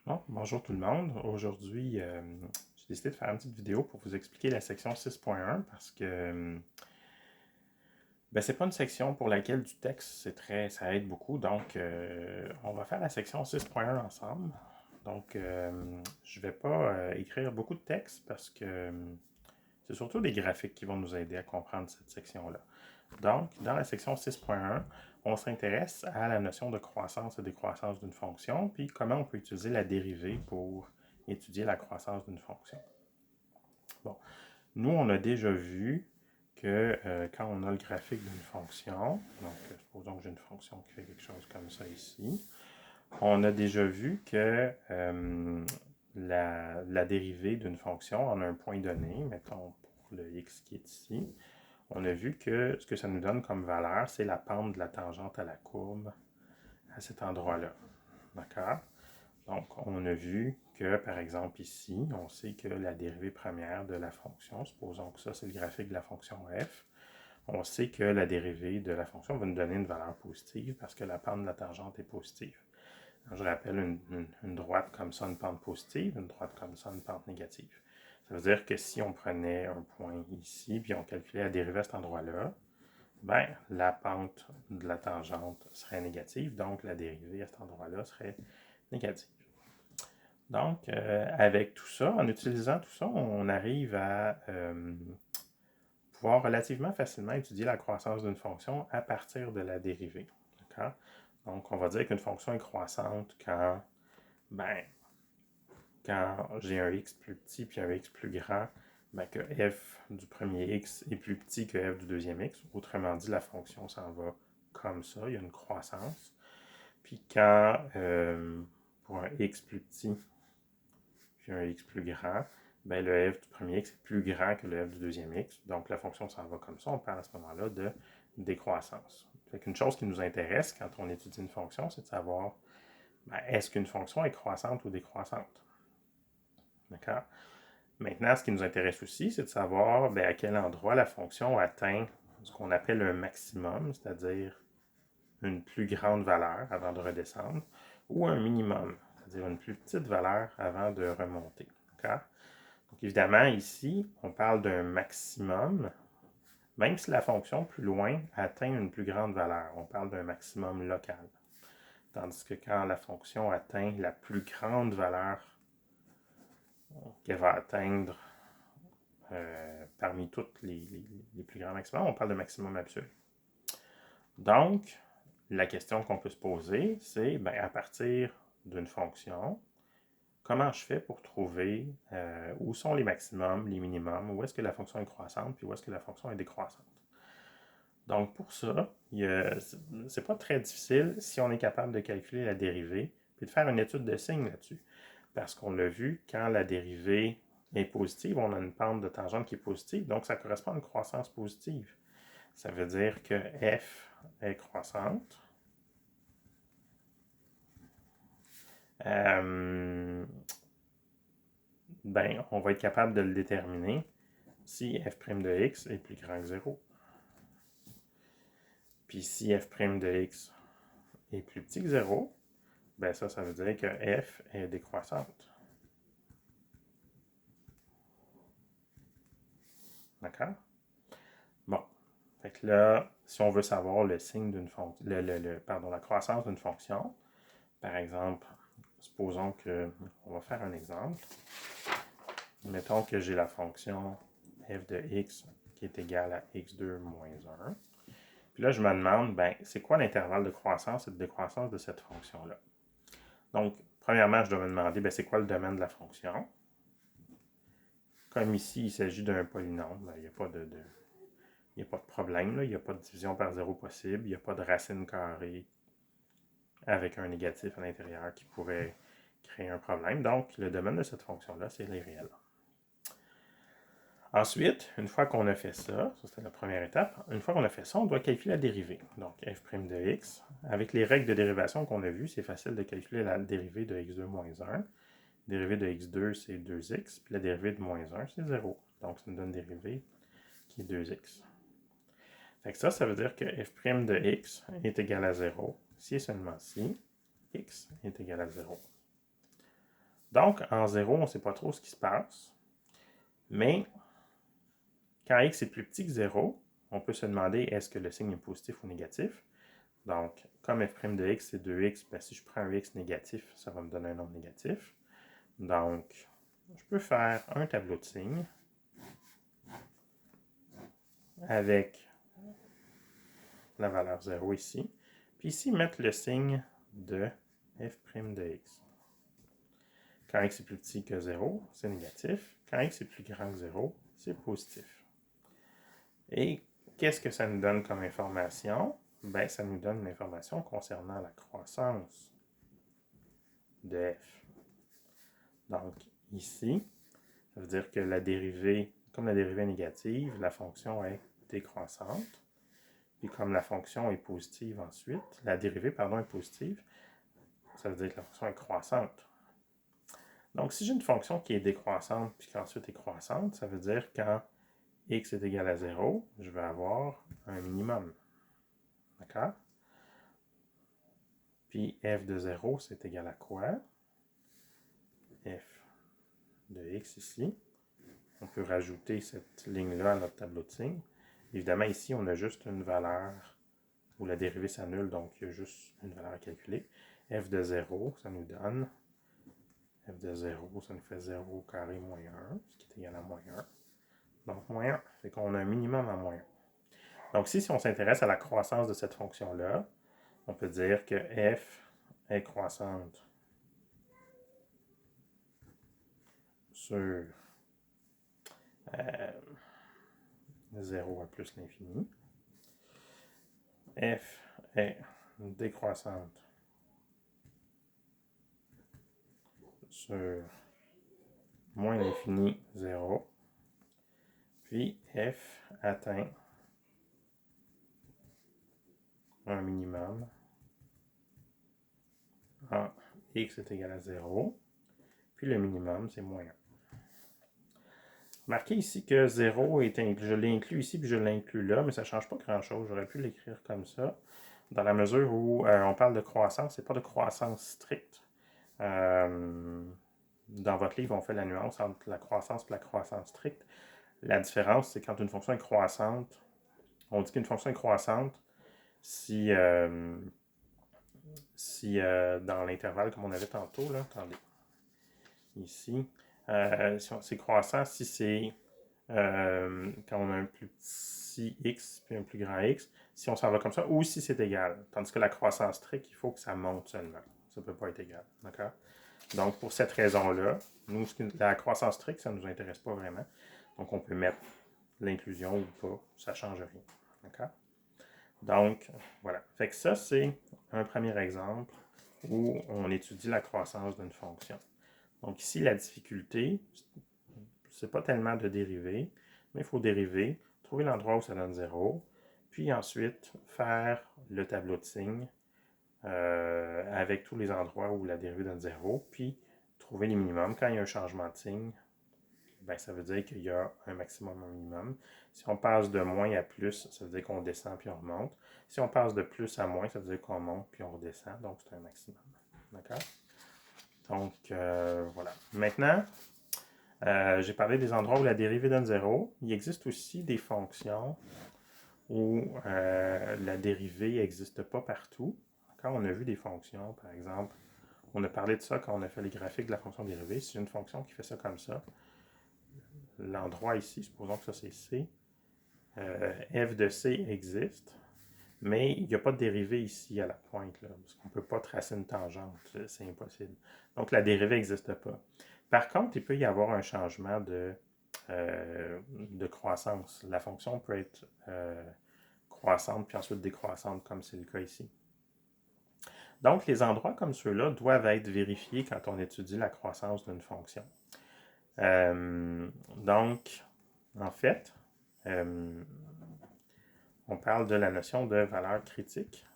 Bon, bonjour tout le monde. Aujourd'hui, j'ai décidé de faire une petite vidéo pour vous expliquer la section 6.1 parce que c'est pas une section pour laquelle du texte, ça aide beaucoup. Donc, on va faire la section 6.1 ensemble. Donc, je vais pas écrire beaucoup de texte parce que c'est surtout des graphiques qui vont nous aider à comprendre cette section-là. Donc, dans la section 6.1, on s'intéresse à la notion de croissance et décroissance d'une fonction, puis comment on peut utiliser la dérivée pour étudier la croissance d'une fonction. Bon, nous, on a déjà vu que quand on a le graphique d'une fonction, donc supposons que j'ai une fonction qui fait quelque chose comme ça ici, on a déjà vu que la dérivée d'une fonction en un point donné, mettons pour le x qui est ici, on a vu que ce que ça nous donne comme valeur, c'est la pente de la tangente à la courbe à cet endroit-là. D'accord? Donc, on a vu que, par exemple, ici, on sait que la dérivée première de la fonction, supposons que ça, c'est le graphique de la fonction f, on sait que la dérivée de la fonction va nous donner une valeur positive parce que la pente de la tangente est positive. Alors, je rappelle une droite comme ça, une pente positive, une droite comme ça, une pente négative. Ça veut dire que si on prenait un point ici, puis on calculait la dérivée à cet endroit-là, ben, la pente de la tangente serait négative, donc la dérivée à cet endroit-là serait négative. Donc, avec tout ça, en utilisant tout ça, on arrive à pouvoir relativement facilement étudier la croissance d'une fonction à partir de la dérivée. D'accord? Donc, on va dire qu'une fonction est croissante ben, quand j'ai un x plus petit puis un x plus grand, ben, que f du premier x est plus petit que f du deuxième x. Autrement dit, la fonction s'en va comme ça, il y a une croissance. Puis quand, pour un x plus petit puis un x plus grand, ben le f du premier x est plus grand que le f du deuxième x. Donc la fonction s'en va comme ça. On parle à ce moment-là de décroissance. Fait qu'une chose qui nous intéresse quand on étudie une fonction, c'est de savoir ben, est-ce qu'une fonction est croissante ou décroissante. D'accord? Maintenant, ce qui nous intéresse aussi, c'est de savoir ben, à quel endroit la fonction atteint ce qu'on appelle un maximum, c'est-à-dire une plus grande valeur avant de redescendre, ou un minimum, c'est-à-dire une plus petite valeur avant de remonter. D'accord? Donc évidemment, ici, on parle d'un maximum, même si la fonction plus loin atteint une plus grande valeur. On parle d'un maximum local. Tandis que quand la fonction atteint la plus grande valeur qu'elle va atteindre parmi toutes les plus grands maximums, on parle de maximum absolu. Donc, la question qu'on peut se poser, c'est ben, à partir d'une fonction, comment je fais pour trouver où sont les maximums, les minimums, où est-ce que la fonction est croissante, puis où est-ce que la fonction est décroissante. Donc, pour ça, c'est pas très difficile si on est capable de calculer la dérivée, puis de faire une étude de signe là-dessus. Parce qu'on l'a vu, quand la dérivée est positive, on a une pente de tangente qui est positive, donc ça correspond à une croissance positive. Ça veut dire que f est croissante. Ben, on va être capable de le déterminer si f' de x est plus grand que 0. Puis si f' de x est plus petit que 0, ben ça veut dire que f est décroissante. D'accord? Bon. Fait que là, si on veut savoir le signe d'une fonction, la croissance d'une fonction, par exemple, supposons que, on va faire un exemple. Mettons que j'ai la fonction f de x qui est égale à x2 moins 1. Puis là, je me demande, ben, c'est quoi l'intervalle de croissance et de décroissance de cette fonction-là? Donc, premièrement, je dois me demander, ben, c'est quoi le domaine de la fonction? Comme ici, il s'agit d'un polynôme, ben, il n'y a pas de problème, là. Il n'y a pas de division par zéro possible, il n'y a pas de racine carrée avec un négatif à l'intérieur qui pourrait créer un problème. Donc, le domaine de cette fonction-là, c'est les réels. Ensuite, une fois qu'on a fait ça c'était la première étape, une fois qu'on a fait ça, on doit calculer la dérivée. Donc, f' de x. Avec les règles de dérivation qu'on a vues, c'est facile de calculer la dérivée de x2 moins 1. La dérivée de x2, c'est 2x, puis la dérivée de moins 1, c'est 0. Donc, ça nous donne une dérivée qui est 2x. Fait que ça veut dire que f' de x est égal à 0 si et seulement si x est égal à 0. Donc, en 0, on ne sait pas trop ce qui se passe. Mais quand x est plus petit que 0, on peut se demander est-ce que le signe est positif ou négatif. Donc, comme f' de x c'est 2x, ben, si je prends un x négatif, ça va me donner un nombre négatif. Donc, je peux faire un tableau de signes avec la valeur 0 ici. Puis ici, mettre le signe de f' de x. Quand x est plus petit que 0, c'est négatif. Quand x est plus grand que 0, c'est positif. Et qu'est-ce que ça nous donne comme information? Ben, ça nous donne une information concernant la croissance de f. Donc, ici, ça veut dire que la dérivée, comme la dérivée est négative, la fonction est décroissante. Puis comme la fonction est positive ensuite, la dérivée, pardon, est positive, ça veut dire que la fonction est croissante. Donc, si j'ai une fonction qui est décroissante puis qui ensuite est croissante, ça veut dire quand x est égal à 0, je vais avoir un minimum. D'accord? Puis f de 0, c'est égal à quoi? F de x ici. On peut rajouter cette ligne-là à notre tableau de signes. Évidemment, ici, on a juste une valeur où la dérivée s'annule, donc il y a juste une valeur à calculer. F de 0, ça nous donne f de 0, ça nous fait 0 au carré moins 1, ce qui est égal à moins 1. Donc, moins 1. Fait qu'on a un minimum à moins 1. Donc, si on s'intéresse à la croissance de cette fonction-là, on peut dire que f est croissante sur 0 à plus l'infini. F est décroissante sur moins l'infini 0. Puis f atteint un minimum en x est égal à 0. Puis le minimum, c'est moins 1. Remarquez ici que 0 est inclus. Je l'ai inclus ici, puis je l'inclus là, mais ça ne change pas grand-chose. J'aurais pu l'écrire comme ça, dans la mesure où on parle de croissance, c'est pas de croissance stricte. Dans votre livre, on fait la nuance entre la croissance et la croissance stricte. La différence, c'est quand une fonction est croissante, on dit qu'une fonction est croissante si dans l'intervalle, comme on avait tantôt, là, attendez, ici, c'est croissant si c'est quand on a un plus petit x puis un plus grand x, si on s'en va comme ça, ou si c'est égal. Tandis que la croissance stricte, il faut que ça monte seulement. Ça ne peut pas être égal. D'accord? Donc, pour cette raison-là, nous, la croissance stricte, ça ne nous intéresse pas vraiment. Donc, on peut mettre l'inclusion ou pas, ça ne change rien. D'accord? Donc, voilà. Fait que ça, c'est un premier exemple où on étudie la croissance d'une fonction. Donc ici, la difficulté, c'est pas tellement de dériver, mais il faut dériver, trouver l'endroit où ça donne 0, puis ensuite faire le tableau de signes avec tous les endroits où la dérivée donne 0, puis trouver les minimums. Quand il y a un changement de signe, ben, ça veut dire qu'il y a un maximum, un minimum. Si on passe de moins à plus, ça veut dire qu'on descend puis on remonte. Si on passe de plus à moins, ça veut dire qu'on monte puis on redescend. Donc, c'est un maximum. D'accord? Donc, voilà. Maintenant, j'ai parlé des endroits où la dérivée donne 0. Il existe aussi des fonctions où la dérivée n'existe pas partout. Quand on a vu des fonctions, par exemple, on a parlé de ça quand on a fait les graphiques de la fonction dérivée. Si j'ai une fonction qui fait ça comme ça, l'endroit ici, supposons que ça c'est C, f de C existe, mais il n'y a pas de dérivée ici à la pointe, là, parce qu'on ne peut pas tracer une tangente, c'est impossible. Donc la dérivée n'existe pas. Par contre, il peut y avoir un changement de croissance. La fonction peut être croissante, puis ensuite décroissante, comme c'est le cas ici. Donc, les endroits comme ceux-là doivent être vérifiés quand on étudie la croissance d'une fonction. Donc, en fait, on parle de la notion de valeur critique.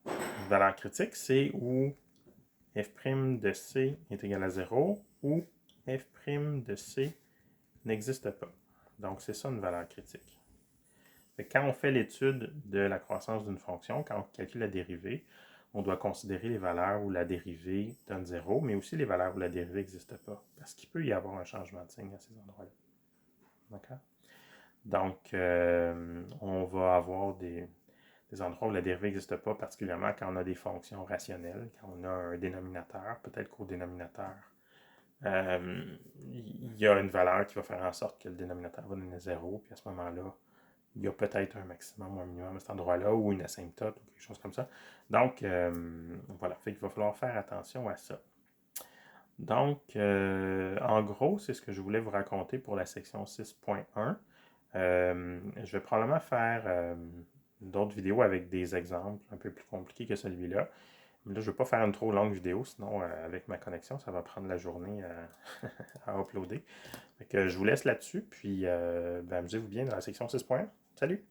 Une valeur critique, c'est où f' de C est égal à 0 ou f' de C n'existe pas. Donc, c'est ça une valeur critique. Quand on fait l'étude de la croissance d'une fonction, quand on calcule la dérivée, on doit considérer les valeurs où la dérivée donne 0, mais aussi les valeurs où la dérivée n'existe pas, parce qu'il peut y avoir un changement de signe à ces endroits-là. D'accord? Donc, on va avoir des endroits où la dérivée n'existe pas, particulièrement quand on a des fonctions rationnelles, quand on a un dénominateur, peut-être qu'au dénominateur, il y a une valeur qui va faire en sorte que le dénominateur va donner 0, puis à ce moment-là, il y a peut-être un maximum ou un minimum à cet endroit-là, ou une asymptote, ou quelque chose comme ça. Donc, voilà, fait qu'il va falloir faire attention à ça. Donc, en gros, c'est ce que je voulais vous raconter pour la section 6.1. Je vais probablement faire d'autres vidéos avec des exemples un peu plus compliqués que celui-là. Mais là, je ne vais pas faire une trop longue vidéo, sinon avec ma connexion, ça va prendre la journée à uploader. Donc, je vous laisse là-dessus, puis amusez-vous bien dans la section 6.1. Salut!